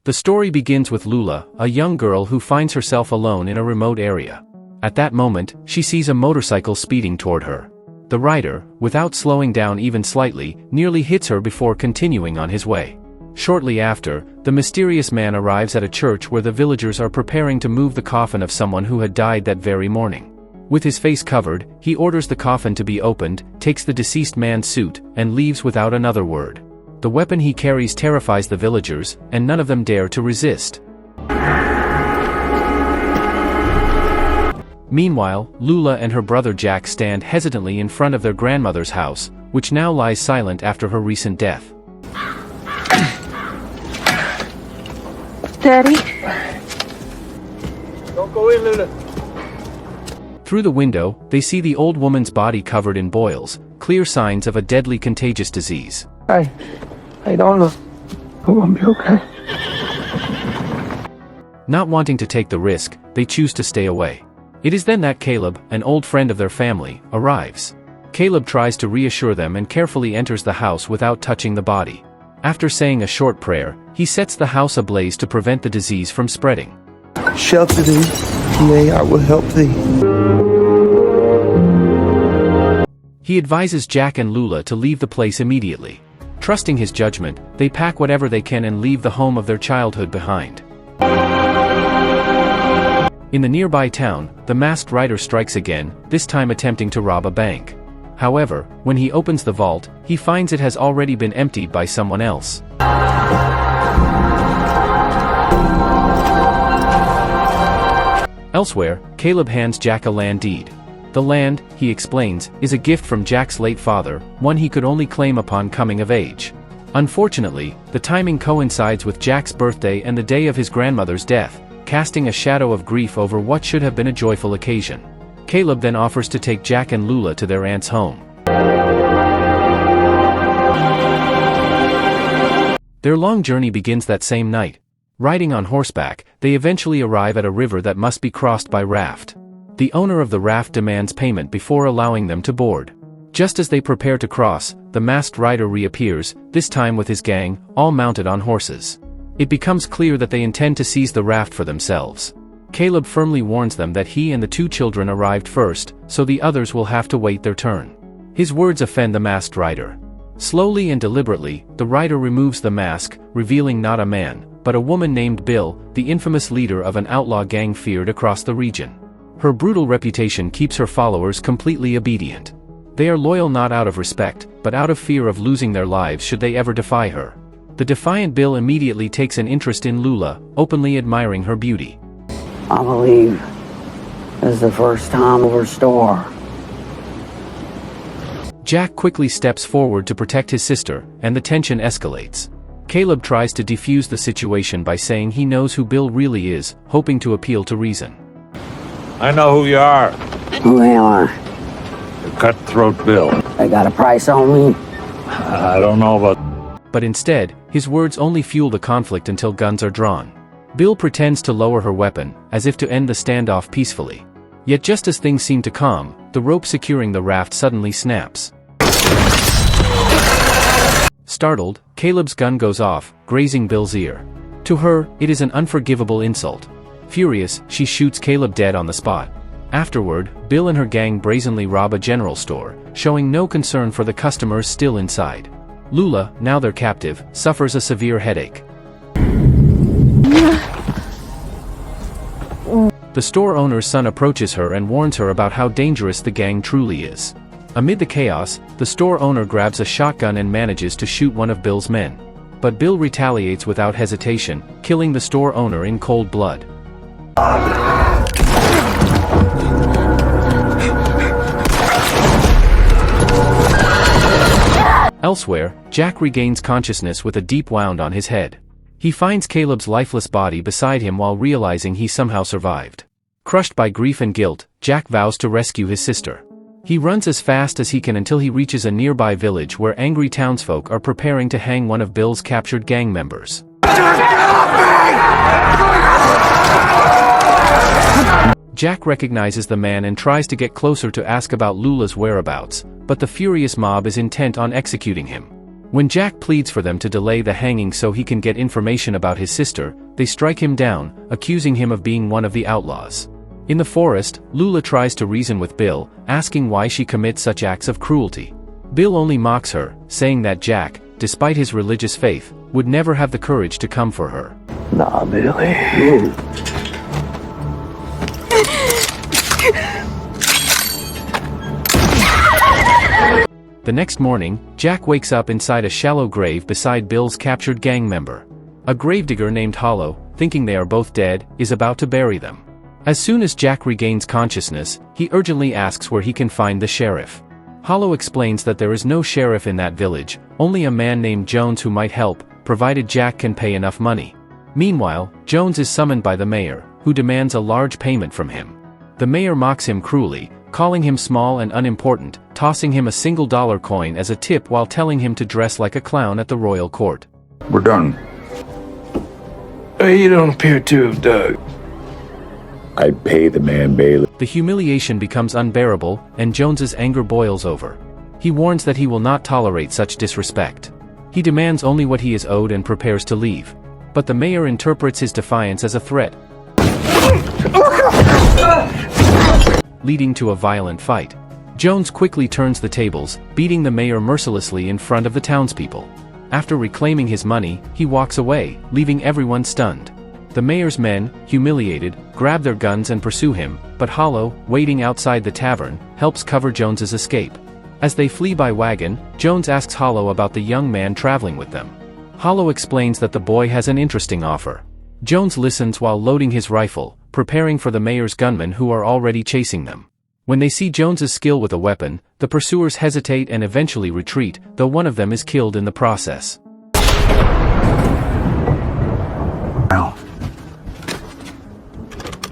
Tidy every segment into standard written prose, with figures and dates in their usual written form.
The story begins with Lula, a young girl who finds herself alone in a remote area. At that moment, she sees a motorcycle speeding toward her. The rider, without slowing down even slightly, nearly hits her before continuing on his way. Shortly after, the mysterious man arrives at a church where the villagers are preparing to move the coffin of someone who had died that very morning. With his face covered, he orders the coffin to be opened, takes the deceased man's suit, and leaves without another word. The weapon he carries terrifies the villagers, and none of them dare to resist. Meanwhile, Lula and her brother Jack stand hesitantly in front of their grandmother's house, which now lies silent after her recent death. Daddy? Don't go in, Lula. Through the window, they see the old woman's body covered in boils, clear signs of a deadly contagious disease. I don't know. I won't be okay. Not wanting to take the risk, they choose to stay away. It is then that Caleb, an old friend of their family, arrives. Caleb tries to reassure them and carefully enters the house without touching the body. After saying a short prayer, he sets the house ablaze to prevent the disease from spreading. Shelter thee, yea, I will help thee. He advises Jack and Lula to leave the place immediately. Trusting his judgment, they pack whatever they can and leave the home of their childhood behind. In the nearby town, the masked rider strikes again, this time attempting to rob a bank. However, when he opens the vault, he finds it has already been emptied by someone else. Elsewhere, Caleb hands Jack a land deed. The land, he explains, is a gift from Jack's late father, one he could only claim upon coming of age. Unfortunately, the timing coincides with Jack's birthday and the day of his grandmother's death, casting a shadow of grief over what should have been a joyful occasion. Caleb then offers to take Jack and Lula to their aunt's home. Their long journey begins that same night. Riding on horseback, they eventually arrive at a river that must be crossed by raft. The owner of the raft demands payment before allowing them to board. Just as they prepare to cross, the masked rider reappears, this time with his gang, all mounted on horses. It becomes clear that they intend to seize the raft for themselves. Caleb firmly warns them that he and the two children arrived first, so the others will have to wait their turn. His words offend the masked rider. Slowly and deliberately, the rider removes the mask, revealing not a man, but a woman named Bill, the infamous leader of an outlaw gang feared across the region. Her brutal reputation keeps her followers completely obedient. They are loyal not out of respect, but out of fear of losing their lives should they ever defy her. The defiant Bill immediately takes an interest in Lula, openly admiring her beauty. I believe this is the first time we'll restore. Jack quickly steps forward to protect his sister, and the tension escalates. Caleb tries to defuse the situation by saying he knows who Bill really is, hoping to appeal to reason. I know who you are. Who am I? The cutthroat Bill. They got a price on me? I don't know about... But instead, his words only fuel the conflict until guns are drawn. Bill pretends to lower her weapon, as if to end the standoff peacefully. Yet just as things seem to calm, the rope securing the raft suddenly snaps. Startled, Caleb's gun goes off, grazing Bill's ear. To her, it is an unforgivable insult. Furious, she shoots Caleb dead on the spot. Afterward, Bill and her gang brazenly rob a general store, showing no concern for the customers still inside. Lula, now their captive, suffers a severe headache. The store owner's son approaches her and warns her about how dangerous the gang truly is. Amid the chaos, the store owner grabs a shotgun and manages to shoot one of Bill's men. But Bill retaliates without hesitation, killing the store owner in cold blood. Elsewhere, Jack regains consciousness with a deep wound on his head. He finds Caleb's lifeless body beside him while realizing he somehow survived. Crushed by grief and guilt, Jack vows to rescue his sister. He runs as fast as he can until he reaches a nearby village where angry townsfolk are preparing to hang one of Bill's captured gang members. Jack recognizes the man and tries to get closer to ask about Lula's whereabouts, but the furious mob is intent on executing him. When Jack pleads for them to delay the hanging so he can get information about his sister, they strike him down, accusing him of being one of the outlaws. In the forest, Lula tries to reason with Bill, asking why she commits such acts of cruelty. Bill only mocks her, saying that Jack, despite his religious faith, would never have the courage to come for her. Nah, Billy. The next morning, Jack wakes up inside a shallow grave beside Bill's captured gang member. A gravedigger named Hollow, thinking they are both dead, is about to bury them. As soon as Jack regains consciousness, he urgently asks where he can find the sheriff. Hollow explains that there is no sheriff in that village, only a man named Jones who might help, provided Jack can pay enough money. Meanwhile, Jones is summoned by the mayor, who demands a large payment from him. The mayor mocks him cruelly, calling him small and unimportant, tossing him a $1 coin as a tip while telling him to dress like a clown at the royal court. We're done. You don't appear to have, Doug. I pay the man Bailey. The humiliation becomes unbearable, and Jones's anger boils over. He warns that he will not tolerate such disrespect. He demands only what he is owed and prepares to leave. But the mayor interprets his defiance as a threat, leading to a violent fight. Jones quickly turns the tables, beating the mayor mercilessly in front of the townspeople. After reclaiming his money, he walks away, leaving everyone stunned. The mayor's men, humiliated, grab their guns and pursue him, but Hollow, waiting outside the tavern, helps cover Jones's escape. As they flee by wagon, Jones asks Hollow about the young man traveling with them. Hollow explains that the boy has an interesting offer. Jones listens while loading his rifle, preparing for the mayor's gunmen who are already chasing them. When they see Jones's skill with a weapon, the pursuers hesitate and eventually retreat, though one of them is killed in the process.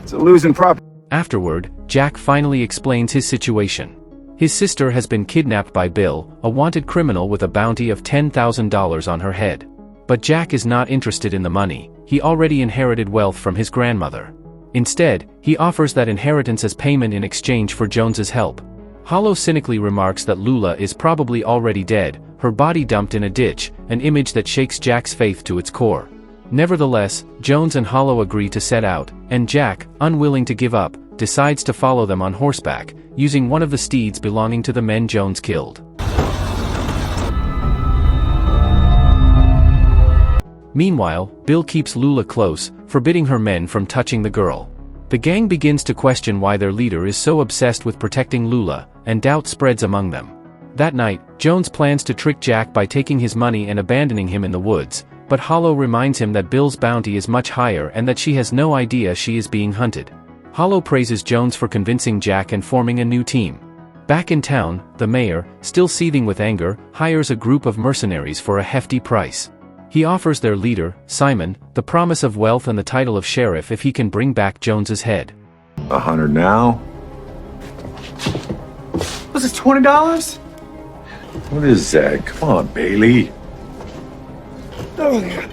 It's a losing property. Afterward, Jack finally explains his situation. His sister has been kidnapped by Bill, a wanted criminal with a bounty of $10,000 on her head. But Jack is not interested in the money. He already inherited wealth from his grandmother. Instead, he offers that inheritance as payment in exchange for Jones's help. Hollow cynically remarks that Lula is probably already dead, her body dumped in a ditch, an image that shakes Jack's faith to its core. Nevertheless, Jones and Hollow agree to set out, and Jack, unwilling to give up, decides to follow them on horseback, using one of the steeds belonging to the men Jones killed. Meanwhile, Bill keeps Lula close, forbidding her men from touching the girl. The gang begins to question why their leader is so obsessed with protecting Lula, and doubt spreads among them. That night, Jones plans to trick Jack by taking his money and abandoning him in the woods, but Hollow reminds him that Bill's bounty is much higher and that she has no idea she is being hunted. Hollow praises Jones for convincing Jack and forming a new team. Back in town, the mayor, still seething with anger, hires a group of mercenaries for a hefty price. He offers their leader, Simon, the promise of wealth and the title of sheriff if he can bring back Jones's head. 100 now? Was it $20? What is that? Come on, Bailey. Oh,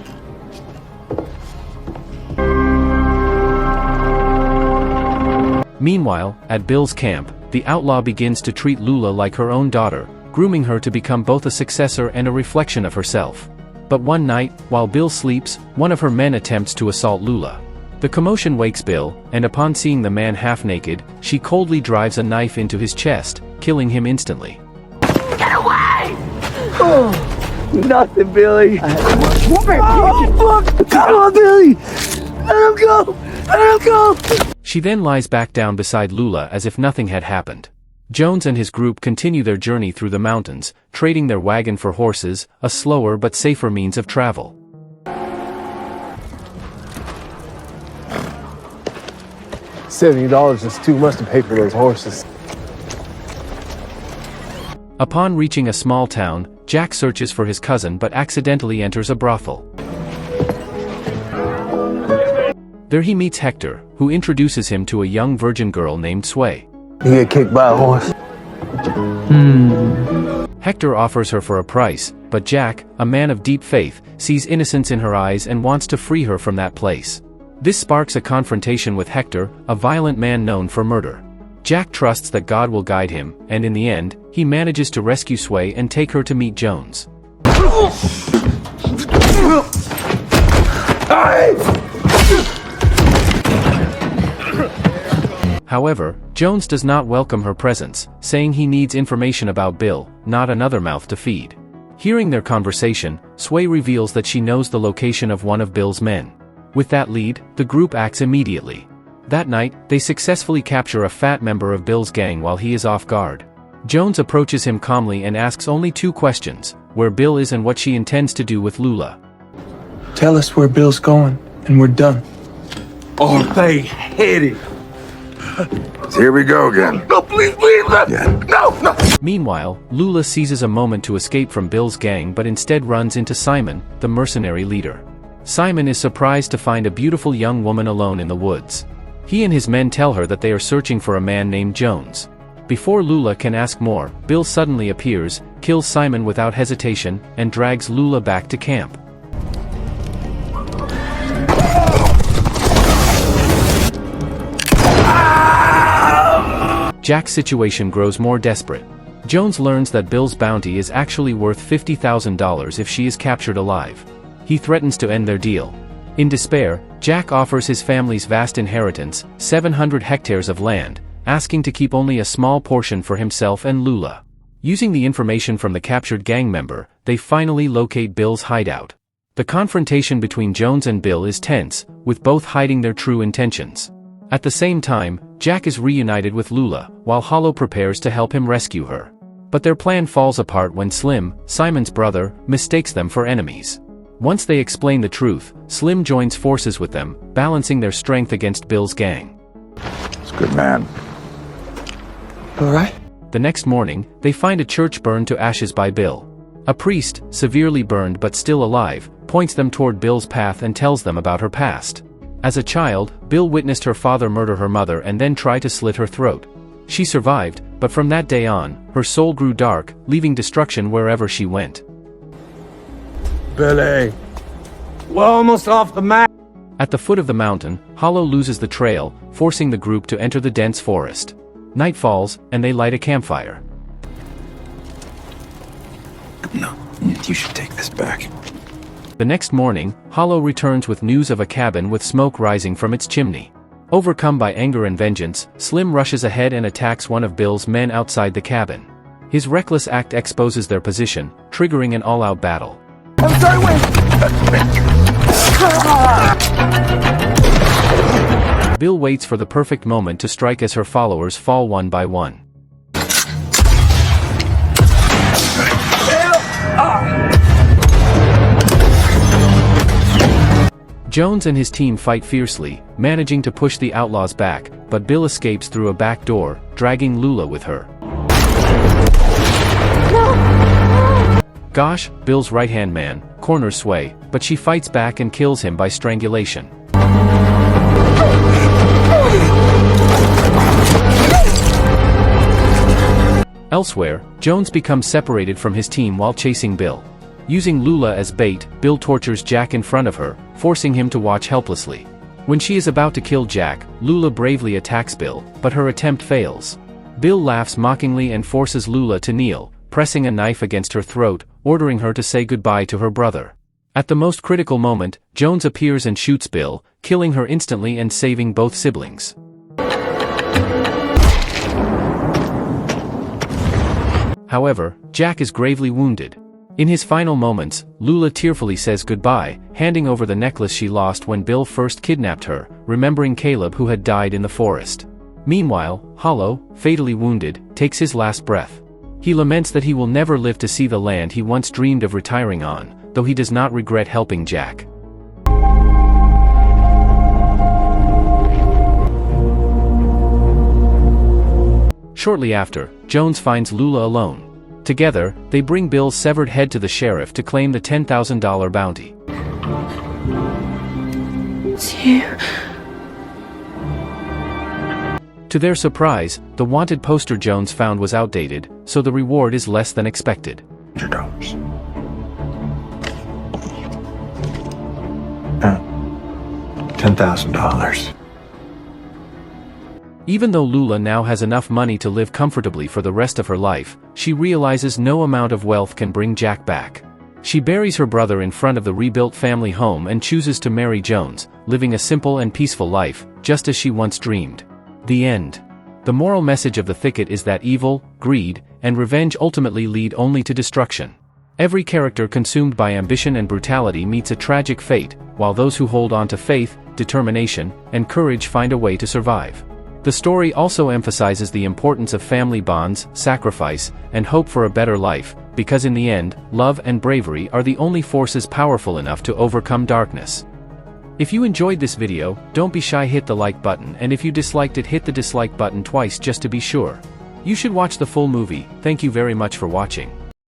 Meanwhile, at Bill's camp, the outlaw begins to treat Lula like her own daughter, grooming her to become both a successor and a reflection of herself. But one night, while Bill sleeps, one of her men attempts to assault Lula. The commotion wakes Bill, and upon seeing the man half-naked, she coldly drives a knife into his chest, killing him instantly. get away! Oh, nothing, Billy. Oh, fuck! Come on, Billy! Let him go! Let him go! She then lies back down beside Lula as if nothing had happened. Jones and his group continue their journey through the mountains, trading their wagon for horses, a slower but safer means of travel. $70 is too much to pay for those horses. Upon reaching a small town, Jack searches for his cousin but accidentally enters a brothel. There he meets Hector, who introduces him to a young virgin girl named Sway. You get kicked by a horse. Hector offers her for a price, but Jack, a man of deep faith, sees innocence in her eyes and wants to free her from that place. This sparks a confrontation with Hector, a violent man known for murder. Jack trusts that God will guide him, and in the end, he manages to rescue Sway and take her to meet Jones. However, Jones does not welcome her presence, saying he needs information about Bill, not another mouth to feed. Hearing their conversation, Sway reveals that she knows the location of one of Bill's men. With that lead, the group acts immediately. That night, they successfully capture a fat member of Bill's gang while he is off guard. Jones approaches him calmly and asks only 2 questions: where Bill is and what she intends to do with Lula. Tell us where Bill's going, and we're done. Oh, they hit it. Here we go again. No, please, no. Meanwhile, Lula seizes a moment to escape from Bill's gang but instead runs into Simon, the mercenary leader. Simon is surprised to find a beautiful young woman alone in the woods. He and his men tell her that they are searching for a man named Jones. Before Lula can ask more, Bill suddenly appears, kills Simon without hesitation, and drags Lula back to camp. Jack's situation grows more desperate. Jones learns that Bill's bounty is actually worth $50,000 if she is captured alive. He threatens to end their deal. In despair, Jack offers his family's vast inheritance, 700 hectares of land, asking to keep only a small portion for himself and Lula. Using the information from the captured gang member, they finally locate Bill's hideout. The confrontation between Jones and Bill is tense, with both hiding their true intentions. At the same time, Jack is reunited with Lula, while Hollow prepares to help him rescue her. But their plan falls apart when Slim, Simon's brother, mistakes them for enemies. Once they explain the truth, Slim joins forces with them, balancing their strength against Bill's gang. It's a good man. All right? The next morning, they find a church burned to ashes by Bill. A priest, severely burned but still alive, points them toward Bill's path and tells them about her past. As a child, Bill witnessed her father murder her mother and then try to slit her throat. She survived, but from that day on, her soul grew dark, leaving destruction wherever she went. Billy, we're almost off the map. At the foot of the mountain, Hollow loses the trail, forcing the group to enter the dense forest. Night falls, and they light a campfire. No, you should take this back. The next morning, Hollow returns with news of a cabin with smoke rising from its chimney. Overcome by anger and vengeance, Slim rushes ahead and attacks one of Bill's men outside the cabin. His reckless act exposes their position, triggering an all-out battle. I'm sorry, wait. Bill waits for the perfect moment to strike as her followers fall one by one. Jones and his team fight fiercely, managing to push the outlaws back, but Bill escapes through a back door, dragging Lula with her. Gosh, Bill's right-hand man, corners Sway, but she fights back and kills him by strangulation. Elsewhere, Jones becomes separated from his team while chasing Bill. Using Lula as bait, Bill tortures Jack in front of her, forcing him to watch helplessly. When she is about to kill Jack, Lula bravely attacks Bill, but her attempt fails. Bill laughs mockingly and forces Lula to kneel, pressing a knife against her throat, ordering her to say goodbye to her brother. At the most critical moment, Jones appears and shoots Bill, killing her instantly and saving both siblings. However, Jack is gravely wounded. In his final moments, Lula tearfully says goodbye, handing over the necklace she lost when Bill first kidnapped her, remembering Caleb who had died in the forest. Meanwhile, Hollow, fatally wounded, takes his last breath. He laments that he will never live to see the land he once dreamed of retiring on, though he does not regret helping Jack. Shortly after, Jones finds Lula alone. Together, they bring Bill's severed head to the sheriff to claim the $10,000 bounty. It's you. To their surprise, the wanted poster Jones found was outdated, so the reward is less than expected. $100. $10,000. Even though Lula now has enough money to live comfortably for the rest of her life, she realizes no amount of wealth can bring Jack back. She buries her brother in front of the rebuilt family home and chooses to marry Jones, living a simple and peaceful life, just as she once dreamed. The end. The moral message of The Thicket is that evil, greed, and revenge ultimately lead only to destruction. Every character consumed by ambition and brutality meets a tragic fate, while those who hold on to faith, determination, and courage find a way to survive. The story also emphasizes the importance of family bonds, sacrifice, and hope for a better life, because in the end, love and bravery are the only forces powerful enough to overcome darkness. If you enjoyed this video, don't be shy, hit the like button, and if you disliked it, hit the dislike button twice just to be sure. You should watch the full movie. Thank you very much for watching.